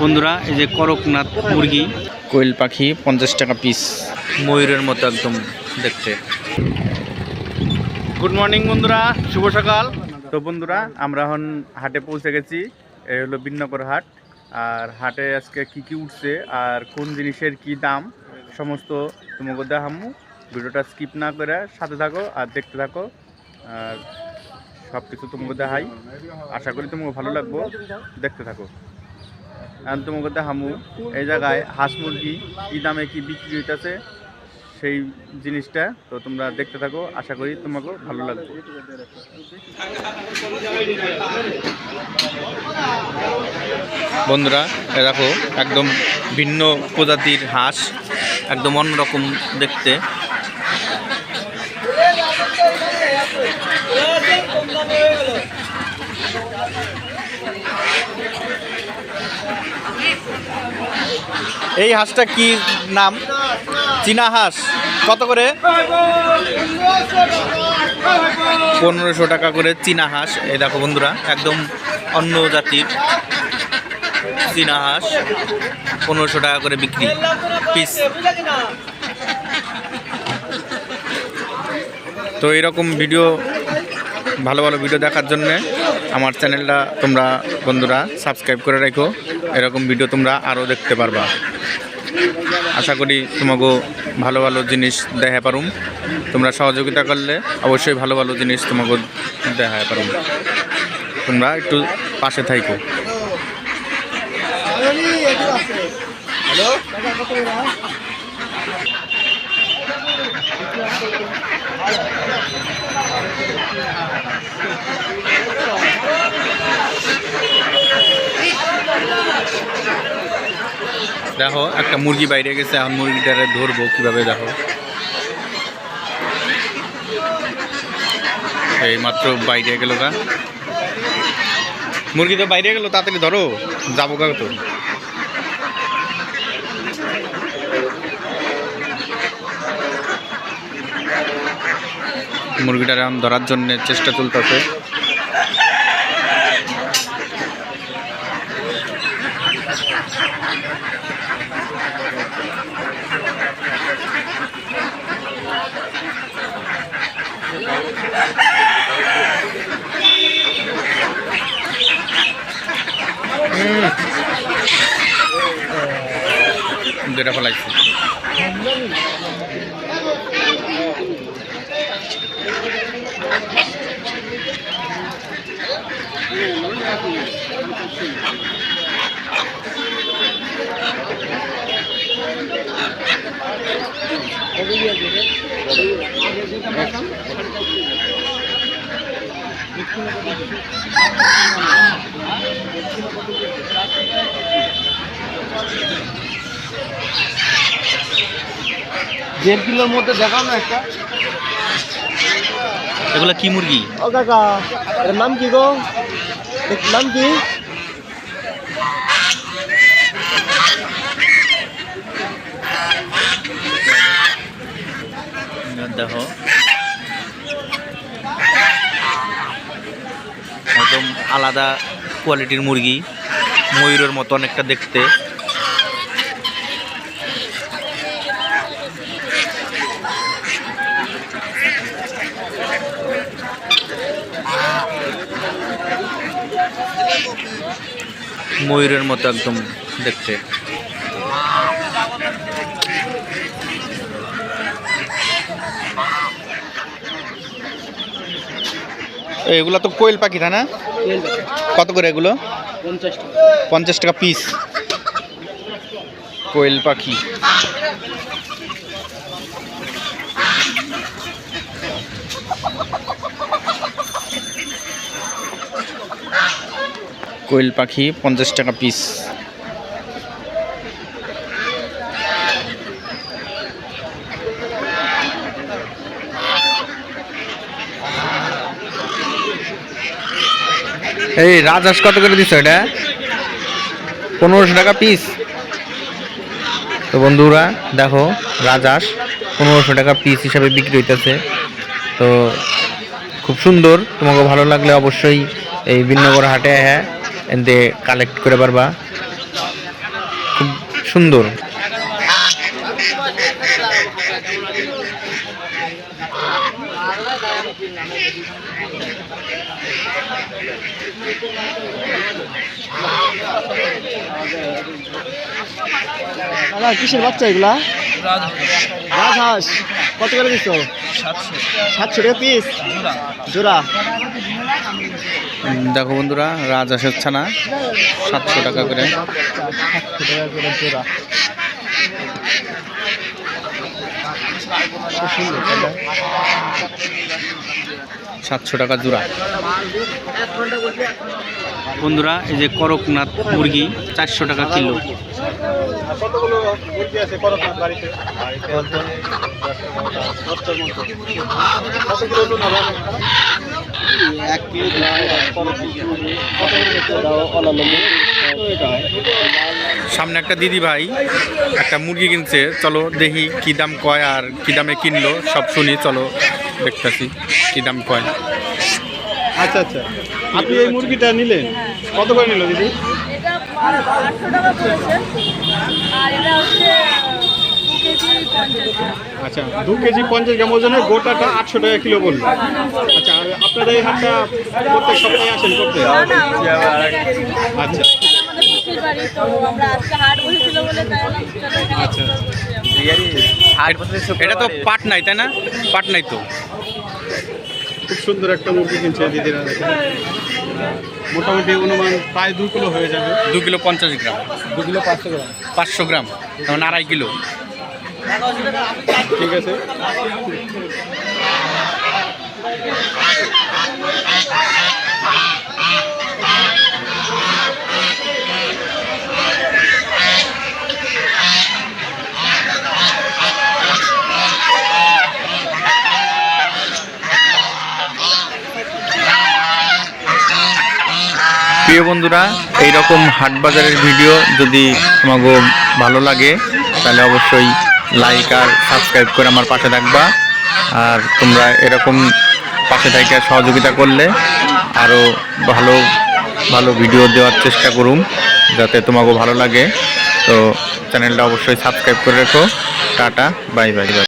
বন্ধুরা এই যে করকনাথ মুরগি, কোয়েল পাখি 50 টাকা পিস, ময়ূরের মতো একদম দেখতে। গুড মর্নিং বন্ধুরা, শুভ সকাল। তো বন্ধুরা আমরা এখন হাটে পৌঁছে গেছি। এই হলো বিন্নগর হাট। আর হাটে আজকে কি কি উঠছে আর কোন জিনিসের কি দাম সমস্ত তোমাকে দেখামু। ভিডিওটা স্কিপ না করে সাথে থাকো আর দেখতে থাকো, আর সব কিছু তোমাকে দেখাই। আশা করি তোমাকে ভালো লাগবো, দেখতে থাকো। আর তোমাকে দেখামু এই জায়গায় হাঁস মুরগি কী দামে কি বিক্রি হইতেছে সেই জিনিসটা। তো তোমরা দেখতে থাকো, আশা করি তোমাকে ভালো লাগবে। বন্ধুরা দেখো একদম ভিন্ন প্রজাতির হাঁস, একদম অন্যরকম দেখতে। এই হাঁসটা কি নাম? চীনা হাঁস। কত করে? 1500 টাকা করে চীনা হাঁস। এই দেখো বন্ধুরা একদম অন্য জাতির চীনা হাঁস, 1500 টাকা করে বিক্রি পিস। তো এরকম ভিডিও, ভালো ভালো ভিডিও দেখার জন্য আমার চ্যানেলটা তোমরা বন্ধুরা সাবস্ক্রাইব করে রাখো। এরকম ভিডিও তোমরা আরও দেখতে পারবা। আশা করি তোমাকে ভালো ভালো জিনিস দেখা পারুম। তোমরা সহযোগিতা করলে অবশ্যই ভালো ভালো জিনিস তোমাকে দেখা পারুম। তোমরা একটু পাশে থাকো। দেখো একটা মুরগি বাইরে গেছে, এখন মুরগিটারে ধরবো কিভাবে। দেখো এই মাত্র বাইরে গেল গা মুরগি, তো বাইরে গেল, তাড়াতাড়ি ধরো, যাবো গা। তো মুরগিটারে এখন ধরার জন্য চেষ্টা চলতেছে। দুটা ফলাইছে। দেড় কিলোর মধ্যে দেখাও না একটা। এগুলো কি মুরগি? ও কাকা, এর নাম কি গো? নাম কি? দেখো একদম আলাদা কোয়ালিটির মুরগি, ময়ূরের মতো অনেকটা দেখতে। ময়ূরের মতো একদম দেখতে। এগুলো তো কোয়েল পাখি, তাই না? কত করে এগুলো? 50 টাকা পিস কোয়েল পাখি। কোয়েল পাখি 50 টাকা পিস। এই রাজহাঁস কত করে দিচ্ছ এটা? 1500 টাকা পিস। তো বন্ধুরা দেখো রাজহাঁস 1500 টাকা পিস হিসাবে বিক্রি হইতেছে। তো খুব সুন্দর, তোমাকে ভালো লাগলে অবশ্যই এই বিন্নগর হাটে হ্যাঁ এতে কালেক্ট করে পারবা, খুব সুন্দর। দাদা কিসের বাচ্চা এগুলা? রাজহাঁস। কত করে দিচ্ছ? 700 টাকা পিস জোড়া। দেখো বন্ধুরা, রাজহাঁসের ছানা 700 টাকা করে। 700 টাকা করে জোড়া। সুন্দর 700 টাকা জোড়া। বন্ধুরা এই যে করকনাথ মুরগি 400 টাকা কিলো। কতগুলো মুরগি আছে করকনাথ বাড়িতে? কত কিলো ওজন হবে? 1 কিলো। সামনে একটা দিদি ভাই একটা মুরগি কিনছে, চলো দেখি কি দাম কয় আর কি দামে কিনলো, সব শুনি, চলো দেখতেছি কি দাম কয়। আচ্ছা আচ্ছা, আপনি এই মুরগিটা নিলেন কত করে নিল দিদি? এটা 800 টাকা পড়েছে আর এটা হচ্ছে 2 কেজি 50 গ্রাম। আচ্ছা 2 কেজি 50 গ্রাম ওজনের গোটাটা 800 টাকা কিলো বললো। আচ্ছা, আর আপনারা এই হাটটা প্রত্যেক সপ্তাহে আসেন করতে? না না, আচ্ছা আমাদের পিসির বাড়ি, তো আমরা আজকে হাট বসেছিল বলে তাই আমরা চলো এখানে explore করছিলাম। এটা তো পাট নাই, তাই না? পাট নাই তো। খুব সুন্দর একটা মুরগি কিনছে দিদিরা, দেখেন মোটামুটি অনুমান প্রায় 2 কিলো হয়ে যাবে। 2 কিলো 50 গ্রাম। 2 কিলো 500 গ্রাম। 500 গ্রাম তখন 2.5 কিলো। ঠিক আছে। প্রিয় বন্ধুরা, এইরকম হাট বাজারের ভিডিও যদি তোমাকে ভালো লাগে তাহলে অবশ্যই লাইক আর সাবস্ক্রাইব করে আমার পাশে থাকবা। আর তোমরা এরকম পাশে থেকে সহযোগিতা করলে আরও ভালো ভালো ভিডিও দেওয়ার চেষ্টা করুম, যাতে তোমাকে ভালো লাগে। তো চ্যানেলটা অবশ্যই সাবস্ক্রাইব করে রেখো। Tata, bye bye bye.